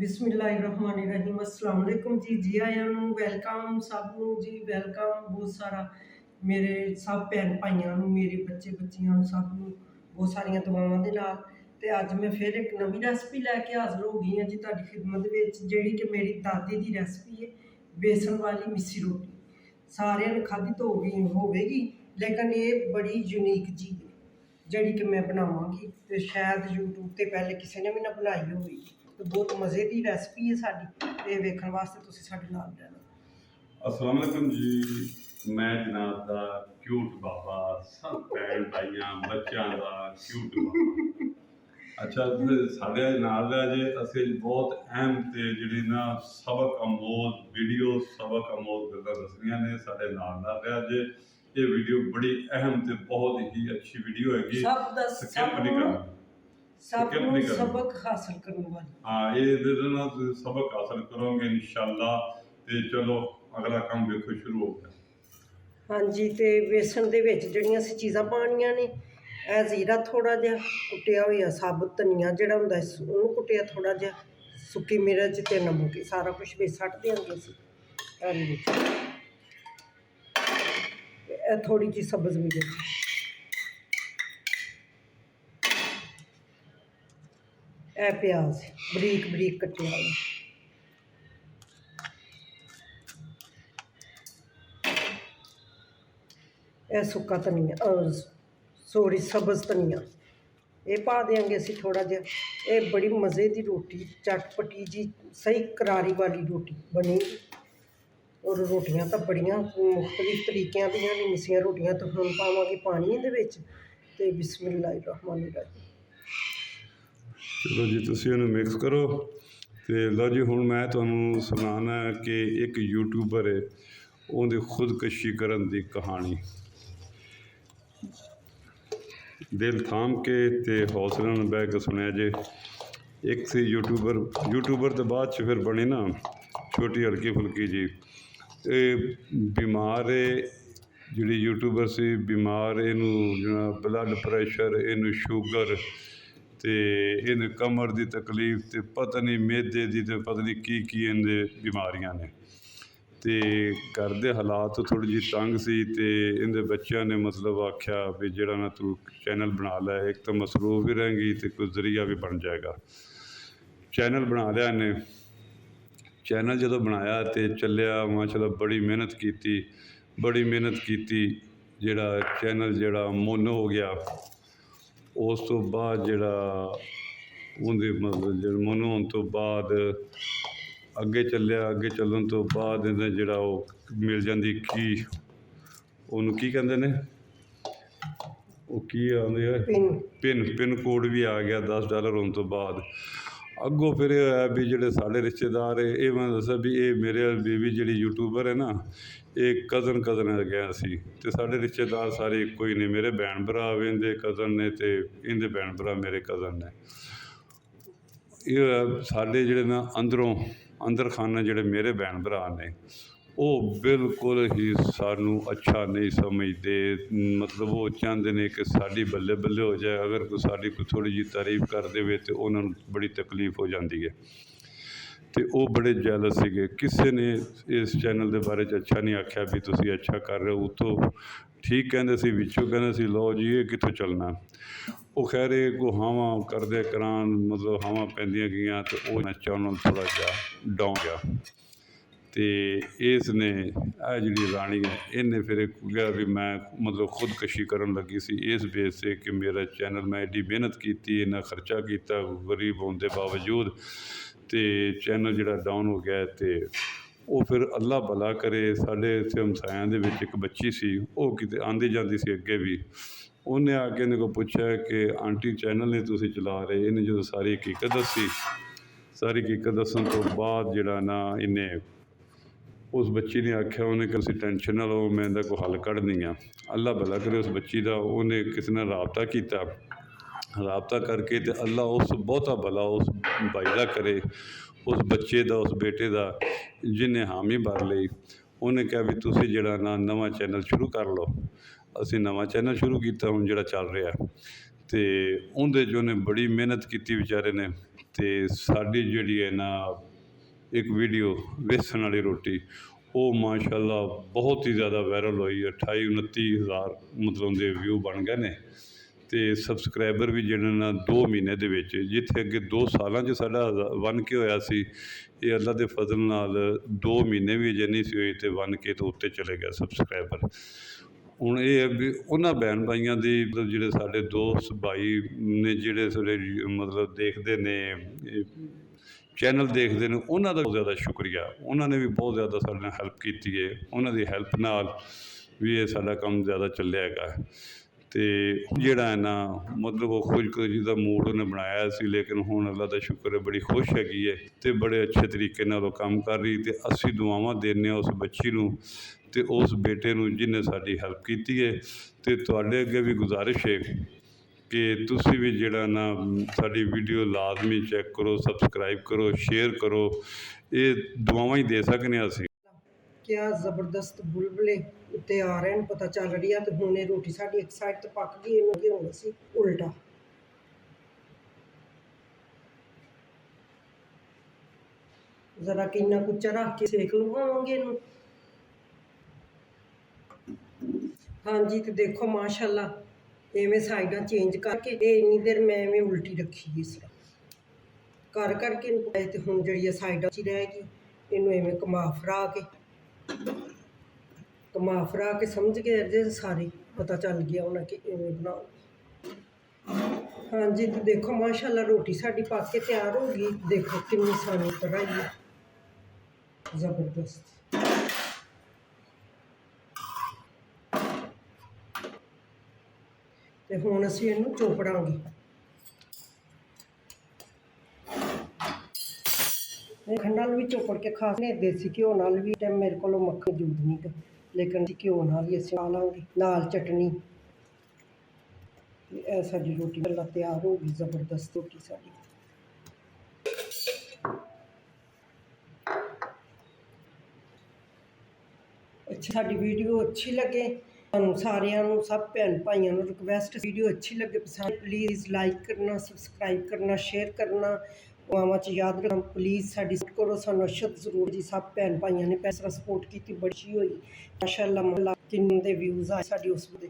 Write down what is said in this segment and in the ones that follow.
बिस्मिल्लाहिर्रहमानिर्रहीम अस्सलाम वालेकुम जी आया वैलकम सब जी वैलकम बहुत सारा मेरे सब भैन भाइयों मेरे बच्चे बच्चियां सब बहुत सारिया दुआवां दे नाल ते अज मैं फिर एक नवी रेसिपी लैके हाजिर हो गई हाँ जी तुहाडी खिदमत विच जिहड़ी कि मेरी दादी की रेसिपी है बेसन वाली मिस्सी रोटी सारियां ने खाधी तो होगी लेकिन ये बड़ी यूनीक जी है जिहड़ी कि मैं बनावांगी ते शायद यूट्यूब ते पहले किसी ने भी ना बनाई होगी। तो बहुत मज़े की रेसिपी है साड़ी ते वेखण वास्ते तुसीं साडे नाल रहना। अस्सलाम वालेकुम जी मैं जनाब दा क्यूट बाबा सब भैन भाइयां बच्चों का क्यूट बाबा अच्छा साढ़े नाल जे असीं बहुत अहम ते जिहड़ी ना सबक अमोल वीडियो सबक अमोल गल्लां दसनियां ने साढ़े नाल रहा जे ये वीडियो बड़ी अहम ते बहुत ही अच्छी वीडियो हैगी स्किप नहीं करना सबक हासिल करने वाली हाँ ये सबक हासिल करोगे इंशाल्लाह ते चलो अगला काम देखो शुरू हो गया। हाँ जी तो बेसन के जड़ियाँ असीं चीज़ां पानियां ने ए जीरा थोड़ा जिहा कुटिया होया साबुत धनिया जिहड़ा हुंदा उहनूं कुटिया थोड़ा जिहा सुक्की मिर्च ते नमक सारा कुछ बिच सट्ट देंगे असीं थोड़ी जी सब्ज़ मिर्च ए प्याज बरीक बरीक कट्टिया होया यह सुक्का धनिया सॉरी सब्ज़ धनिया ये पा देंगे असीं थोड़ा जिहा ये बड़ी मज़े की रोटी चटपटी जी सही करारी वाली रोटी बनेगी और रोटियां तो बड़ियां मुख्तलिफ तरीक़ियां दियां ने मिस्सियां रोटियां तो हुण पावांगे पानी दे विच ते बिस्मिल्लाहिर्रहमानिर्रहीम। चलो जी तुसीं इहनूं मिक्स करो तो लो जी हुण मैं तुहानूं सुणाना कि एक यूट्यूबर है उहदी खुदकशी करन दी कहानी दिल थाम के ते हौसले नाल बह के सुनिया जे एक सी यूट्यूबर तो बाद च फिर बनी ना छोटी हल्की फुल्की जी बीमार है जिहड़ी यूट्यूबर सी बीमार इनू ब्लड प्रैशर इनू शुगर तो इन कमर की तकलीफ तो पता नहीं मैदे की तो पता नहीं की इनके बीमारियां ने तो घर के हालात थोड़ी जी तंग सी तो इनके बच्चों ने मतलब आख्या भी जरा ना तू चैनल बना लै एक तो मसरूफ भी रहेंगी तो कोई जरिया भी बन जाएगा। चैनल बना लिया इन्हें चैनल जो बनाया तो चलिया माशाअल्लाह बड़ी मेहनत की जड़ा चैनल जड़ा मुन हो गया उस तो बाद जड़ा उनके मतलब मुन होने तो बाद अगे चलिया अगे चलन तो बाद इन्हें जड़ा मिल जाती की कहते ने की आते पिन कोड भी आ गया $10 होने तो बाद अगों फिर यह है भी जोड़े साढ़े रिश्तेदार है ये मैं दसा भी ये मेरे बीबी जी यूट्यूबर है ना ये कज़न गया सी तो साढ़े रिश्तेदार सारे एको ही ने मेरे भैन भरा इनके कज़न ने तो इनके भैन भरा मेरे कज़न ने ये साढ़े जोड़े ना अंदर खाना जोड़े मेरे भैन भरा ने वो बिल्कुल ही सानू अच्छा नहीं समझते मतलब वो चाहते हैं कि साड़ी बल्ले बल्ले हो जाए अगर कोई साड़ी कोई थोड़ी जी तारीफ कर दे तो उन्होंने बड़ी तकलीफ हो जाती है तो वो बड़े जैलस सीगे किसी ने इस चैनल के बारे अच्छा नहीं आख्या भी तुम अच्छा कर रहे हो तो ठीक कहते सी विचों कहते सी लो जी ये कितों चलना वो खैर को हावां करदे करान मतलब हावां पैंदियां गईयां तो वो चैनल थोड़ा जा डाउन गया तो इसने आ जी राणी है इन्हें फिर कहा भी मैं मतलब खुदकशी करन लगी सी इस बेस से कि मेरा चैनल मैं एडी मेहनत की इन्ना खर्चा किया गरीब होने के बावजूद तो चैनल जोड़ा डाउन हो गया तो वो फिर अल्लाह भला करे साढ़े इतने हमसायां एक बच्ची सी वो किते आंदी जाती सी अगे भी उन्हें आके इन्हें को पूछा कि आंटी चैनल नहीं तुम चला रहे इन्हें जो सारी हकीकत दसी सारी हकीकत दसन तो बाद जोड़ा ना इन्हें उस बच्ची ने आख्या उन्हें कि तुम टेंशन ना लो मैं इहदा कोई हल कढ़नी आ अल्लाह भला करे उस बच्ची का उन्हें किसी ने राबता करके तो अल्लाह उस बहुता भला उस भाई का करे उस बच्चे का उस बेटे का जिन्हें हामी भर ली उन्हें कहा भी तुम जरा ना नवा चैनल शुरू कर लो ਅਸੀਂ ਨਵਾਂ ਚੈਨਲ ਸ਼ੁਰੂ ਕੀਤਾ ਹੁਣ ਜਿਹੜਾ ਚੱਲ ਰਿਹਾ, ਅਤੇ ਉਹਦੇ 'ਚ ਉਹਨੇ ਬੜੀ ਮਿਹਨਤ ਕੀਤੀ ਵਿਚਾਰੇ ਨੇ। ਅਤੇ ਸਾਡੀ ਜਿਹੜੀ ਹੈ ਨਾ ਇੱਕ ਵੀਡੀਓ ਵੇਸਣ ਵਾਲੀ ਰੋਟੀ, ਉਹ ਮਾਸ਼ਾਅੱਲਾ ਬਹੁਤ ਹੀ ਜ਼ਿਆਦਾ ਵਾਇਰਲ ਹੋਈ। 28-29 ਹਜ਼ਾਰ ਮਤਲਬ ਦੇ ਵਿਊ ਬਣ ਗਏ ਨੇ, ਅਤੇ ਸਬਸਕ੍ਰਾਈਬਰ ਵੀ ਜਿਹੜੇ ਨਾ 2 ਮਹੀਨੇ ਦੇ ਵਿੱਚ, ਜਿੱਥੇ ਅੱਗੇ 2 ਸਾਲਾਂ 'ਚ ਸਾਡਾ 1K ਹੋਇਆ ਸੀ, ਇਹ ਅੱਲਾ ਦੇ ਫਜ਼ਲ ਨਾਲ 2 ਮਹੀਨੇ ਵੀ ਅਜੇ ਨਹੀਂ ਸੀ ਹੋਏ ਅਤੇ 1K ਤੋਂ ਉੱਤੇ ਚਲੇ ਗਿਆ ਸਬਸਕ੍ਰਾਈਬਰ। ਹੁਣ ਇਹ ਹੈ ਵੀ ਉਹਨਾਂ ਭੈਣ ਭਾਈਆਂ ਦੀ ਮਤਲਬ ਜਿਹੜੇ ਸਾਡੇ ਦੋਸਤ ਭਾਈ ਨੇ, ਜਿਹੜੇ ਸਾਡੇ ਮਤਲਬ ਦੇਖਦੇ ਨੇ ਚੈਨਲ ਦੇਖਦੇ ਨੇ, ਉਹਨਾਂ ਦਾ ਬਹੁਤ ਜ਼ਿਆਦਾ ਸ਼ੁਕਰੀਆ। ਉਹਨਾਂ ਨੇ ਵੀ ਬਹੁਤ ਜ਼ਿਆਦਾ ਸਾਡੇ ਨਾਲ ਹੈਲਪ ਕੀਤੀ ਹੈ। ਉਹਨਾਂ ਦੀ ਹੈਲਪ ਨਾਲ ਵੀ ਇਹ ਸਾਡਾ ਕੰਮ ਜ਼ਿਆਦਾ ਚੱਲਿਆ ਹੈਗਾ। ਅਤੇ ਜਿਹੜਾ ਹੈ ਨਾ ਮਤਲਬ ਉਹ ਖੁਦਕੁਸ਼ੀ ਦਾ ਮੂਡ ਉਹਨੇ ਬਣਾਇਆ ਸੀ, ਲੇਕਿਨ ਹੁਣ ਅੱਲਾ ਦਾ ਸ਼ੁਕਰ ਹੈ ਬੜੀ ਖੁਸ਼ ਹੈਗੀ ਹੈ ਅਤੇ ਬੜੇ ਅੱਛੇ ਤਰੀਕੇ ਨਾਲ ਉਹ ਕੰਮ ਕਰ ਰਹੀ। ਅਤੇ ਅਸੀਂ ਦੁਆਵਾਂ ਦਿੰਦੇ ਹਾਂ ਉਸ ਬੱਚੀ ਨੂੰ ਅਤੇ ਉਸ ਬੇਟੇ ਨੂੰ ਜਿਹਨੇ ਸਾਡੀ ਹੈਲਪ ਕੀਤੀ ਹੈ। ਅਤੇ ਤੁਹਾਡੇ ਅੱਗੇ ਵੀ ਗੁਜ਼ਾਰਿਸ਼ ਹੈ ਕਿ ਤੁਸੀਂ ਵੀ ਜਿਹੜਾ ਨਾ ਸਾਡੀ ਵੀਡੀਓ ਲਾਜ਼ਮੀ ਚੈੱਕ ਕਰੋ, ਸਬਸਕ੍ਰਾਈਬ ਕਰੋ, ਸ਼ੇਅਰ ਕਰੋ। ਇਹ ਦੁਆਵਾਂ ਹੀ ਦੇ ਸਕਦੇ ਹਾਂ ਅਸੀਂ। ਕਿਆ ਜ਼ਬਰਦਸਤ ਬੁਲਬੁਲੇ ਉੱਤੇ ਆ ਰਹੇ ਨੇ, ਪਤਾ ਚੱਲ ਰਹੀ ਆ। ਤੇ ਹੁਣ ਇਹ ਰੋਟੀ ਸਾਡੀ ਇੱਕ ਸਾਈਡ ਤੇ ਪੱਕ ਗਈ, ਇਹਨੂੰ ਅੱਗੇ ਹੋਣਾ ਸੀ ਉਲਟਾ। ਜ਼ਰਾ ਕਿੰਨਾ ਕੁੱਚਾ ਰੱਖ ਕੇ ਸੇਕ ਲਵਾਵਾਂਗੇ ਇਹਨੂੰ। ਹਾਂਜੀ, ਤੇ ਦੇਖੋ ਮਾਸ਼ਾਅੱਲਾ ਇਵੇਂ ਸਾਈਡਾਂ ਚੇਂਜ ਕਰਕੇ ਇਹ ਇੰਨੀ ਦੇਰ ਮੈਂ ਐਵੇਂ ਉਲਟੀ ਰੱਖੀ ਇਸ ਤਰ੍ਹਾਂ ਕਰ ਕਰਕੇ ਇਹਨੂੰ ਪਾਏ। ਤੇ ਹੁਣ ਜਿਹੜੀ ਆ ਸਾਈਡਾਂ 'ਚ ਹੀ ਰਹੇਗੀ, ਇਹਨੂੰ ਐਵੇਂ ਘੁਮਾ ਫਰਾ ਕੇ ਸਮਝ ਗਏ ਜੇ ਸਾਰੇ, ਪਤਾ ਚੱਲ ਗਿਆ ਉਹਨਾਂ ਕਿ ਇਵੇਂ ਬਣਾਓ। ਹਾਂਜੀ, ਤੇ ਦੇਖੋ ਮਾਸ਼ਾਅੱਲਾ ਰੋਟੀ ਸਾਡੀ ਪੱਕ ਕੇ ਤਿਆਰ ਹੋ ਗਈ। ਦੇਖੋ ਕਿੰਨੀ ਸੋਹਣੀ ਤਰ੍ਹਾਂ ਹੀ ਜ਼ਬਰਦਸਤ। ਤੇ ਹੁਣ ਅਸੀਂ ਇਹਨੂੰ ਚੋਪੜਾਂਗੇ। ਖੰਡ ਨਾਲ ਵੀ ਚੋਪੜ ਕੇ ਖਾ ਸਕਦੇ, ਦੇਸੀ ਘਿਓ ਨਾਲ ਵੀ। ਟਾਈਮ ਮੇਰੇ ਕੋਲ ਮੱਖਣ ਜੂਦ ਨਹੀਂ ਗਾ, ਲੇਕਿਨ ਘਿਓ ਨਾਲ ਹੀ ਅਸੀਂ ਖਾ ਲਾਂਗੇ, ਨਾਲ ਚਟਨੀ। ਇਹ ਸਾਡੀ ਰੋਟੀ ਪਹਿਲਾਂ ਤਿਆਰ ਹੋ ਗਈ, ਜ਼ਬਰਦਸਤ ਰੋਟੀ ਸਾਡੀ। ਅੱਛਾ, ਸਾਡੀ ਵੀਡੀਓ ਅੱਛੀ ਲੱਗੇ ਤੁਹਾਨੂੰ ਸਾਰਿਆਂ ਨੂੰ, ਸਭ ਭੈਣ ਭਾਈਆਂ ਨੂੰ ਰਿਕਵੈਸਟ, ਵੀਡੀਓ ਅੱਛੀ ਲੱਗੇ ਪਸੰਦ, ਪਲੀਜ਼ ਲਾਈਕ ਕਰਨਾ, ਸਬਸਕ੍ਰਾਈਬ ਕਰਨਾ, ਸ਼ੇਅਰ ਕਰਨਾ। ਦੁਆਵਾਂ 'ਚ ਯਾਦ ਰੱਖਣਾ ਪਲੀਜ਼। ਸਾਡੀ ਸਪੋਰਟ ਕਰੋ, ਸਾਨੂੰ ਅਰਸ਼ਦ ਜ਼ਰੂਰ ਜੀ। ਸਭ ਭੈਣ ਭਾਈਆਂ ਨੇ ਪੈਸਾ ਸਪੋਰਟ ਕੀਤੀ, ਬੜੀ ਹੋਈ ਮਾਸ਼ਾਅੱਲਾ। ਮੱਲਾ ਕਿੰਨੇ ਦੇ ਵਿਊਜ਼ ਆਏ ਸਾਡੇ ਉਸ ਦੇ,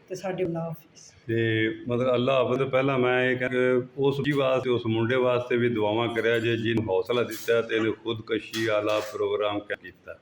ਤੇ ਸਾਡੇ ਅੱਲਾ ਹਾਫਿਜ਼। ਅਤੇ ਮਤਲਬ ਅੱਲਾ ਹਾਫਿਜ਼ ਤੋਂ ਪਹਿਲਾਂ ਮੈਂ ਇਹ ਕਹਿੰਦਾ ਉਸ ਜੀ ਵਾਸਤੇ, ਉਸ ਮੁੰਡੇ ਵਾਸਤੇ ਵੀ ਦੁਆਵਾਂ ਕਰਿਆ ਜੇ ਜਿਹਨੂੰ ਹੌਸਲਾ ਦਿੱਤਾ ਅਤੇ ਇਹਨੇ ਖੁਦਕਸ਼ੀ ਵਾਲਾ ਪ੍ਰੋਗਰਾਮ ਕੀਤਾ।